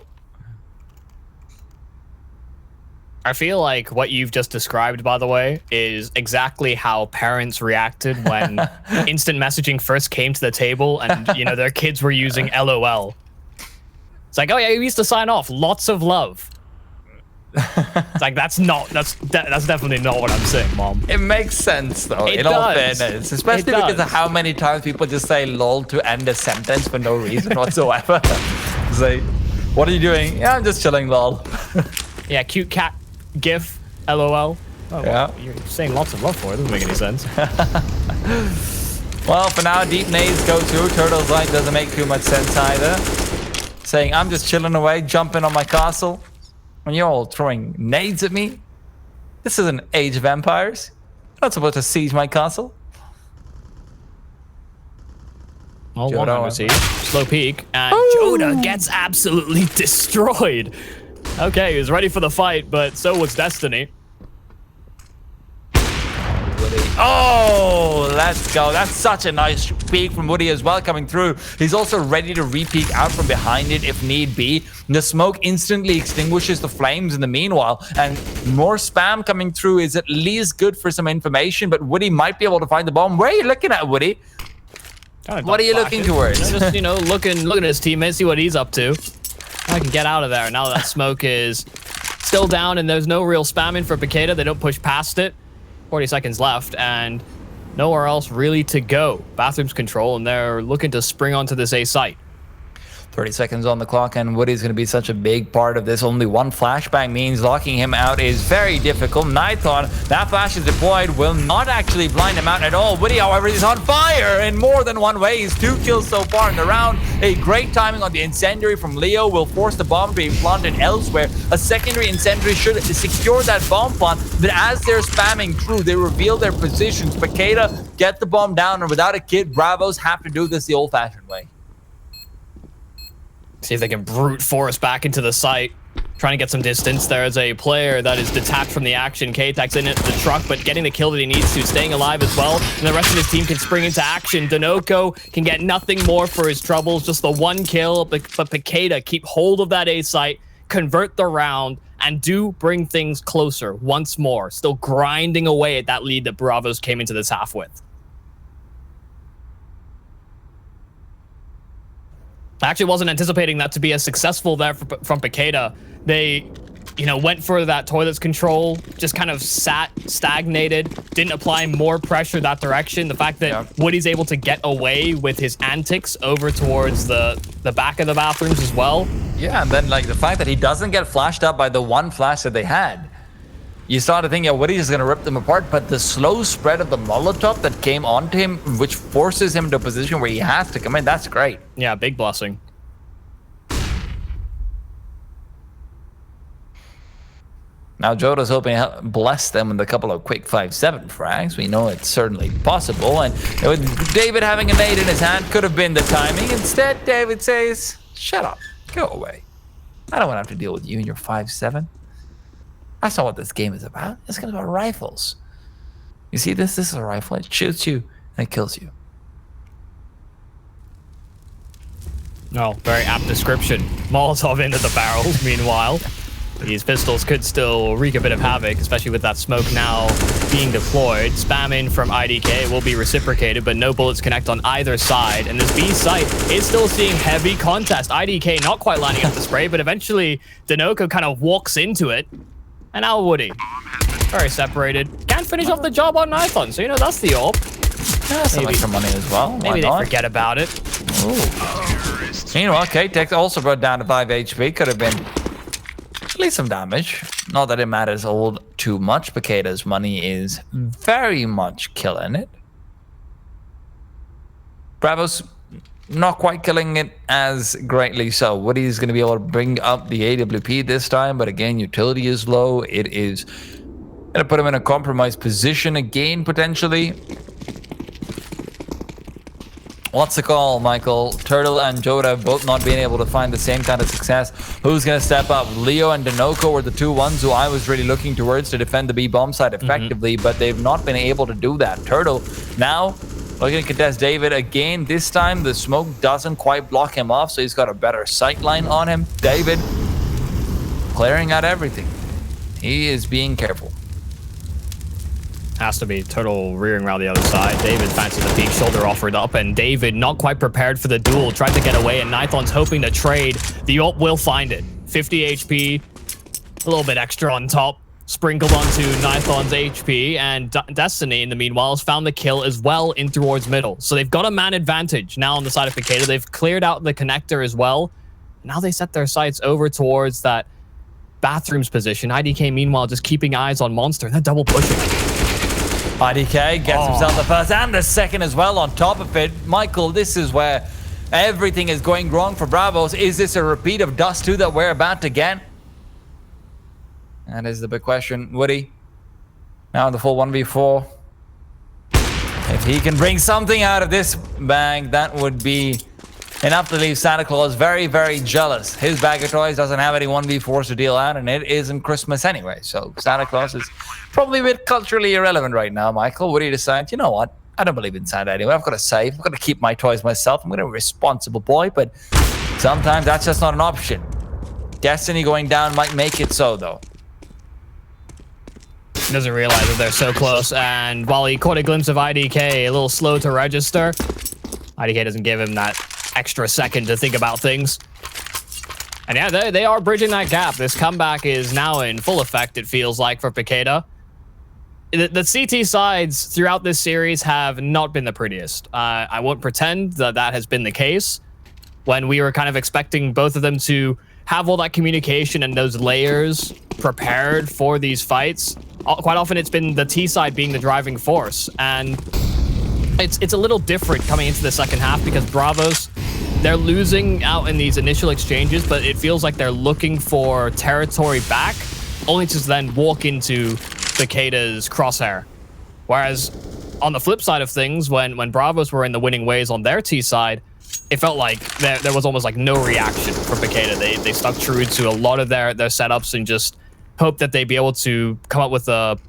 I feel like what you've just described, by the way, is exactly how parents reacted when instant messaging first came to the table and, you know, their kids were using LOL. It's like, oh yeah, you used to sign off. Lots of love. It's like, that's definitely not what I'm saying, Mom. It makes sense, though, It in all does. fairness. Especially because of how many times people just say lol to end a sentence for no reason whatsoever. It's like, what are you doing? Yeah, I'm just chilling, lol. Yeah, cute cat gif, LOL. Oh, Yeah. well, you're saying lots of love for it. Doesn't make any sense. Well, for now, deep nades go to. Turtle's Light doesn't make too much sense either. Saying, I'm just chilling away, jumping on my castle. When you're all throwing nades at me. This isn't Age of Empires. You're not supposed to siege my castle. Oh, Joda. one see. Slow peek. And Joda gets absolutely destroyed. Okay, he was ready for the fight, but so was Destiny. Oh, let's go. That's such a nice peek from Woody as well coming through. He's also ready to re-peek out from behind it if need be. The smoke instantly extinguishes the flames in the meanwhile, and more spam coming through is at least good for some information, but Woody might be able to find the bomb. Where are you looking at, Woody? What are you looking towards? Just, you know, looking at his teammates, see what he's up to. I can get out of there now that smoke is still down and there's no real spamming for Paquetá. They don't push past it. 40 seconds left and nowhere else really to go. Bathrooms control and they're looking to spring onto this A site. 30 seconds on the clock, and Woody's going to be such a big part of this. Only one flashbang means locking him out is very difficult. Nithon, that flash is deployed, will not actually blind him out at all. Woody, however, is on fire in more than one way. He's 2 kills so far in the round. A great timing on the incendiary from Leo will force the bomb to be planted elsewhere. A secondary incendiary should secure that bomb plant, but as they're spamming through, they reveal their positions. Paquetá get the bomb down, and without a kid, Bravos have to do this the old-fashioned way. See if they can brute force back into the site. Trying to get some distance. There's a player that is detached from the action. K-Tech's in the truck, but getting the kill that he needs to, staying alive as well. And the rest of his team can spring into action. Denoco can get nothing more for his troubles. Just the 1 kill, but Paquetá keep hold of that A site, convert the round, and do bring things closer once more. Still grinding away at that lead that Bravos came into this half with. I actually wasn't anticipating that to be as successful there from Paquetá. They, you know, went for that toilets control, just kind of sat, stagnated, didn't apply more pressure that direction. The fact that Woody's able to get away with his antics over towards the back of the bathrooms as well. Yeah, and then like the fact that he doesn't get flashed up by the one flash that they had. You started thinking, yeah, Woody's just going to rip them apart, but the slow spread of the Molotov that came onto him, which forces him to a position where he has to come in, that's great. Yeah, big blessing. Now, Joda's hoping to bless them with a couple of quick 5-7 frags. We know it's certainly possible, and with David having a nade in his hand could have been the timing. Instead, David says, shut up, go away. I don't want to have to deal with you and your 5-7. That's not what this game is about. This game is about rifles. You see this? This is a rifle. It shoots you and it kills you. No, very apt description. Molotov into the barrels, meanwhile. These pistols could still wreak a bit of havoc, especially with that smoke now being deployed. Spam in from IDK. It will be reciprocated, but no bullets connect on either side. And this B site is still seeing heavy contest. IDK not quite lining up the spray, but eventually Denoco kind of walks into it. And now Woody. Very separated. Can't finish off the job on Nithon, so you know that's the AWP. Yeah, some extra money as well. Maybe they forget about it. Ooh. Meanwhile, K-Tex also brought down to 5 HP. Could have been at least some damage. Not that it matters all too much. Paqueta's money is very much killing it. Bravo's not quite killing it as greatly so. Woody's going to be able to bring up the AWP this time, but again, utility is low. It is going to put him in a compromised position again, potentially. What's the call, Michael? Turtle and Joda both not being able to find the same kind of success. Who's going to step up? Leo and Denoco were the two ones who I was really looking towards to defend the B bomb side effectively, but they've not been able to do that. Turtle now looking to contest David again. This time the smoke doesn't quite block him off, so he's got a better sight line on him. David clearing out everything. He is being careful. Has to be. Turtle rearing around the other side. David fancies the peak, shoulder offered up, and David not quite prepared for the duel. Tried to get away, and Nithon's hoping to trade. The AWP will find it. 50 HP, a little bit extra on top, sprinkled onto Nithon's HP, and Destiny, in the meanwhile, has found the kill as well in towards middle. So they've got a man advantage now on the side of Paquetá. They've cleared out the connector as well. Now they set their sights over towards that bathrooms position. IDK, meanwhile, just keeping eyes on Monster, and they're double pushing. IDK gets himself the first and the second as well on top of it. Michael, this is where everything is going wrong for Bravos. Is this a repeat of Dust 2 that we're about to get? That is the big question. Woody, now the full 1v4. If he can bring something out of this bag, that would be enough to leave Santa Claus very, very jealous. His bag of toys doesn't have any 1v4s to deal out, and it isn't Christmas anyway. So Santa Claus is probably a bit culturally irrelevant right now, Michael. What do you decide? You know what? I don't believe in Santa anyway. I've got to save. I've got to keep my toys myself. I'm going to be a responsible boy, but sometimes that's just not an option. Destiny going down might make it so, though. He doesn't realize that they're so close, and while he caught a glimpse of IDK, a little slow to register, IDK doesn't give him that extra second to think about things. And yeah, they are bridging that gap. This comeback is now in full effect, it feels like, for Paquetá. The CT sides throughout this series have not been the prettiest. I won't pretend that that has been the case. When we were kind of expecting both of them to have all that communication and those layers prepared for these fights, quite often it's been the T side being the driving force. And it's a little different coming into the second half because Bravos, they're losing out in these initial exchanges, but it feels like they're looking for territory back, only to then walk into Paquetá's crosshair. Whereas on the flip side of things, when Bravos were in the winning ways on their T side, it felt like there was almost like no reaction from Paquetá. They stuck true to a lot of their setups and just hoped that they'd be able to come up with a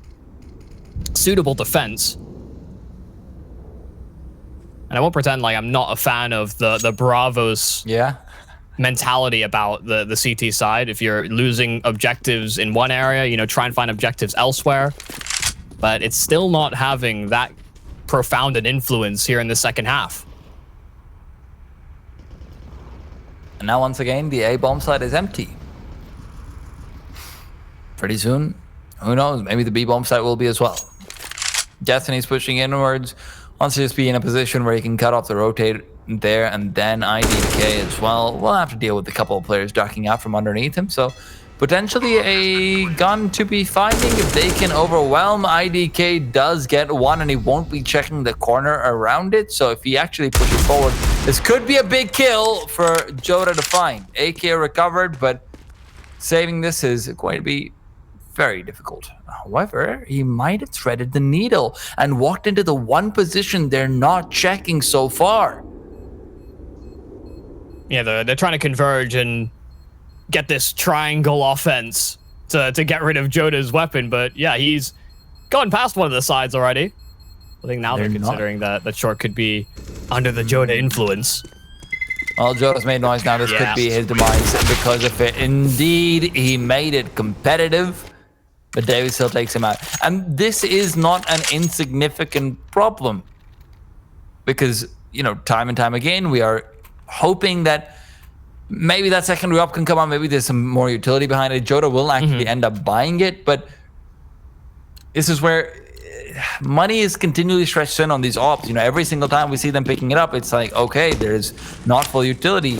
suitable defense. And I won't pretend like I'm not a fan of the Bravos mentality about the CT side. If you're losing objectives in one area, you know, try and find objectives elsewhere. But it's still not having that profound an influence here in the second half. And now once again, the A bomb side is empty. Pretty soon, who knows, maybe the B bomb side will be as well. Destiny's pushing inwards. Wants to just be in a position where he can cut off the rotate there, and then IDK as well. We'll have to deal with a couple of players ducking out from underneath him, so potentially a gun to be finding if they can overwhelm. IDK does get one, and he won't be checking the corner around it, so if he actually pushes forward, this could be a big kill for Joda to find. AK recovered, but saving this is going to be very difficult. However, he might have threaded the needle and walked into the one position they're not checking so far. Yeah, they're trying to converge and get this triangle offense to get rid of Joda's weapon, but yeah, he's gone past one of the sides already. I think now they're considering that short could be under the Joda influence. Well, Joda's made noise now. This could be his demise because of it. Indeed, he made it competitive. but David still takes him out. And this is not an insignificant problem because, you know, time and time again, we are hoping that maybe that secondary up can come on. Maybe there's some more utility behind it. Joda will actually end up buying it, but this is where money is continually stretched in on these ops. You know, every single time we see them picking it up, it's like, okay, there's not full utility.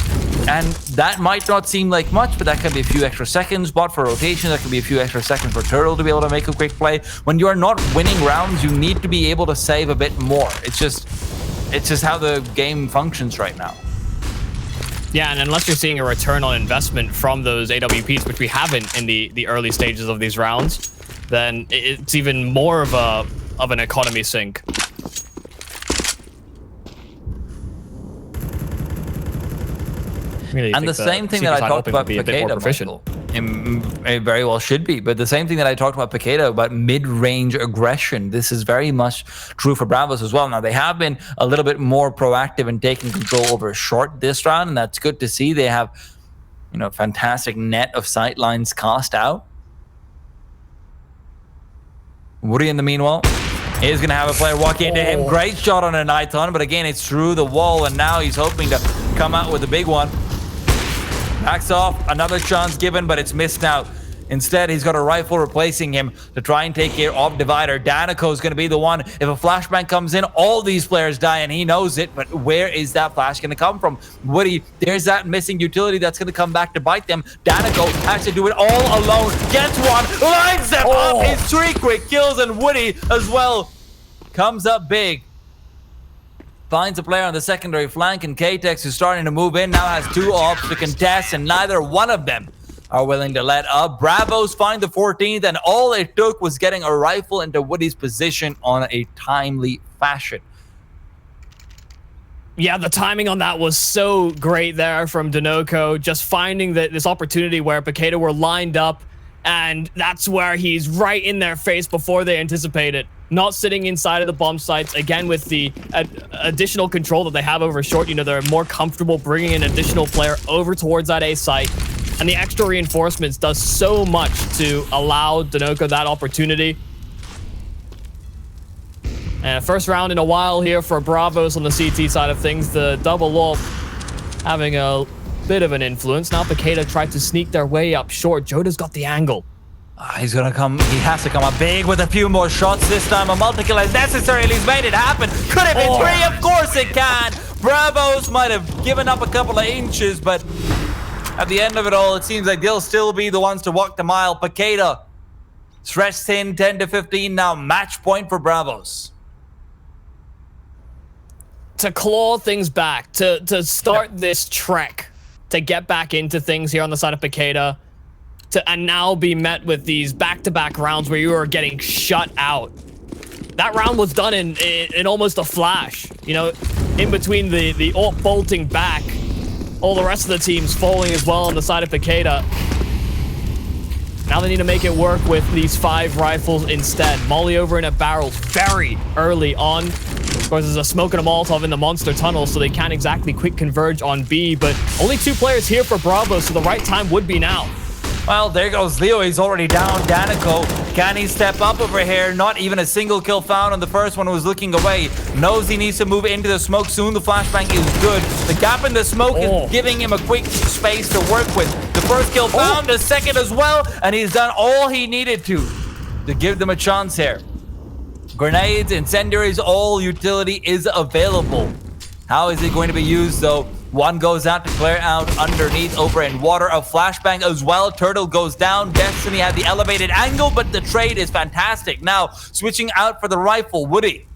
And that might not seem like much, but that can be a few extra seconds bought for rotation. That can be a few extra seconds for Turtle to be able to make a quick play. When you are not winning rounds, you need to be able to save a bit more. It's just how the game functions right now. Yeah, and unless you're seeing a return on investment from those AWPs, which we haven't in the early stages of these rounds, then it's even more of an economy sink. Really, and the same thing that I talked about Paquetá, it very well should be, but the same thing that I talked about Paquetá, about mid-range aggression, this is very much true for Bravos as well. Now, they have been a little bit more proactive in taking control over short this round, and that's good to see. They have, you know, fantastic net of sight lines cast out. Woody, in the meanwhile, is going to have a player walk into him. Great shot on a Nighton, but again, it's through the wall, and now he's hoping to come out with a big one. Backs off, another chance given, but it's missed out. Instead, he's got a rifle replacing him to try and take care of Divider. Danico is going to be the one. If a flashbang comes in, all these players die, and he knows it, but where is that flash going to come from? Woody, there's that missing utility that's going to come back to bite them. Danico has to do it all alone. Gets one, lines them up. His 3 quick kills, and Woody as well comes up big. Finds a player on the secondary flank, and K-Tex, who's starting to move in, now has 2 ops to contest, and neither one of them are willing to let up. Bravos find the 14th, and all it took was getting a rifle into Woody's position on a timely fashion. Yeah, the timing on that was so great there from Dinoco, just finding this opportunity where Paquetá were lined up, and that's where he's right in their face before they anticipate it. Not sitting inside of the bomb sites, again, with the additional control that they have over short. You know, they're more comfortable bringing an additional player over towards that A site. And the extra reinforcements does so much to allow Dinoco that opportunity. And first round in a while here for Bravos on the CT side of things. The double ult having a bit of an influence. Now Paquetá tried to sneak their way up short. Joda's got the angle. He's gonna come, he has to come up big with a few more shots this time. A multi-kill is necessary, and he's made it happen. Could it be 3? Of course it can. Bravos might have given up a couple of inches, but at the end of it all, it seems like they'll still be the ones to walk the mile. Paquetá stretched in 10 to 15 now. Match point for Bravos. To claw things back, to start this trek, to get back into things here on the side of Paquetá, and now be met with these back-to-back rounds where you are getting shut out. That round was done in almost a flash. You know, in between the ult bolting back, all the rest of the teams falling as well on the side of Paquetá. Now they need to make it work with these 5 rifles instead. Molly over in a barrel very early on. Of course, there's a smoke and a Molotov in the monster tunnel, so they can't exactly quick converge on B, but only 2 players here for Bravo, so the right time would be now. Well, there goes Leo. He's already down. Danico, can he step up over here? Not even a single kill found on the first one, was looking away. Knows he needs to move into the smoke soon. The flashbang is good. The gap in the smoke is giving him a quick space to work with. The first kill found, the second as well, and he's done all he needed to give them a chance here. Grenades, incendiaries, all utility is available. How is it going to be used, though? One goes out to clear out underneath over in water. A flashbang as well. Turtle goes down. Destiny had the elevated angle, but the trade is fantastic. Now, switching out for the rifle. Woody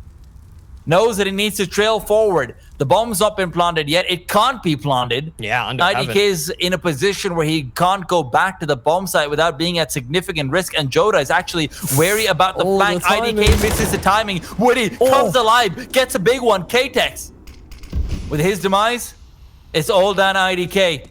knows that he needs to trail forward. The bomb's not been planted yet. It can't be planted. Yeah, IDK is in a position where he can't go back to the bomb site without being at significant risk, and Joda is actually wary about the flank. IDK misses the timing. Woody comes alive, gets a big one. K-Tex, with his demise, it's all down IDK.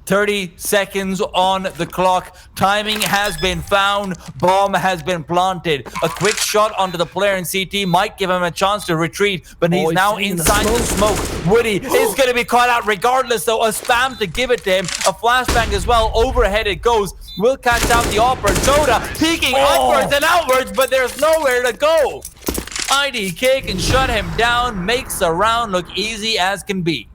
30 seconds on the clock. Timing has been found. Bomb has been planted. A quick shot onto the player in CT might give him a chance to retreat, but he's now inside the smoke. Woody is going to be caught out regardless, though. A spam to give it to him. A flashbang as well. Overhead it goes. Will catch out the offer. Zoda peeking upwards and outwards, but there's nowhere to go. IDK can shut him down. Makes the round look easy as can be.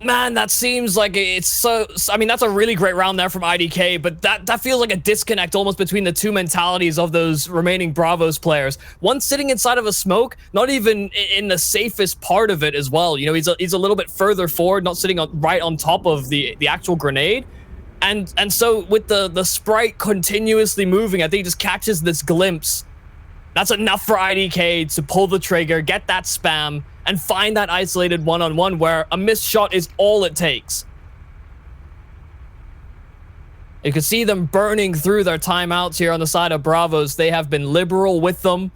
Man, that seems like it's so... I mean, that's a really great round there from IDK, but that feels like a disconnect almost between the two mentalities of those remaining Bravos players. One sitting inside of a smoke, not even in the safest part of it as well. You know, he's a little bit further forward, not sitting right on top of the actual grenade. And so with the sprite continuously moving, I think he just catches this glimpse. That's enough for IDK to pull the trigger, get that spam, and find that isolated one-on-one where a missed shot is all it takes. You can see them burning through their timeouts here on the side of Bravos. They have been liberal with them.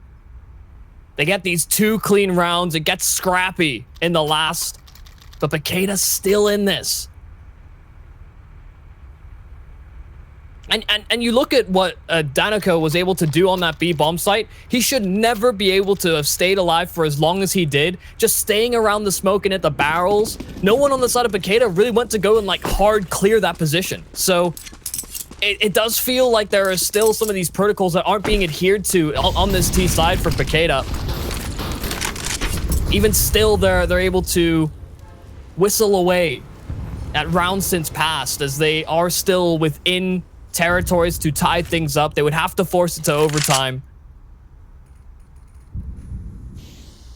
They get these 2 clean rounds. It gets scrappy in the last, but Paqueta's still in this. And you look at what Danica was able to do on that B bomb site. He should never be able to have stayed alive for as long as he did, just staying around the smoke and at the barrels. No one on the side of Paquetá really went to go and like hard clear that position. So it does feel like there are still some of these protocols that aren't being adhered to on this T side for Paquetá. Even still, they're able to whistle away at rounds since past, as they are still within territories to tie things up. They would have to force it to overtime.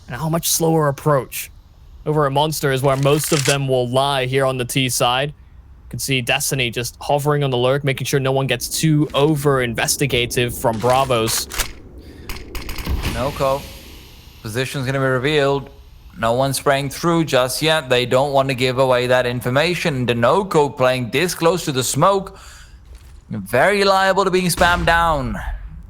And how much slower approach over at Monster is where most of them will lie here on the T side. You can see Destiny just hovering on the lurk, making sure no one gets too over-investigative from Bravos. Noko. Position's going to be revealed. No one's spraying through just yet. They don't want to give away that information. Denoco playing this close to the smoke. Very liable to being spammed down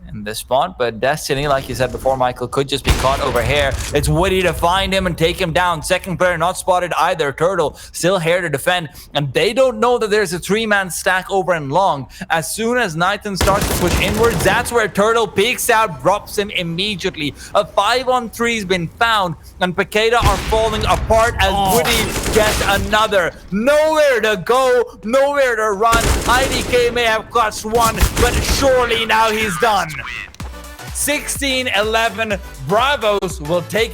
in this spot, but Destiny, like you said before, Michael, could just be caught over here. It's Woody to find him and take him down. Second player not spotted either. Turtle still here to defend, and they don't know that there's a 3-man stack over in long. As soon as Nathan starts to push inwards, that's where Turtle peeks out, drops him immediately. A 5-on-3 has been found, and Paquetá are falling apart as Woody gets another. Nowhere to go, nowhere to run. IDK may have clutched one, but surely now he's done. 16-11, Bravos will take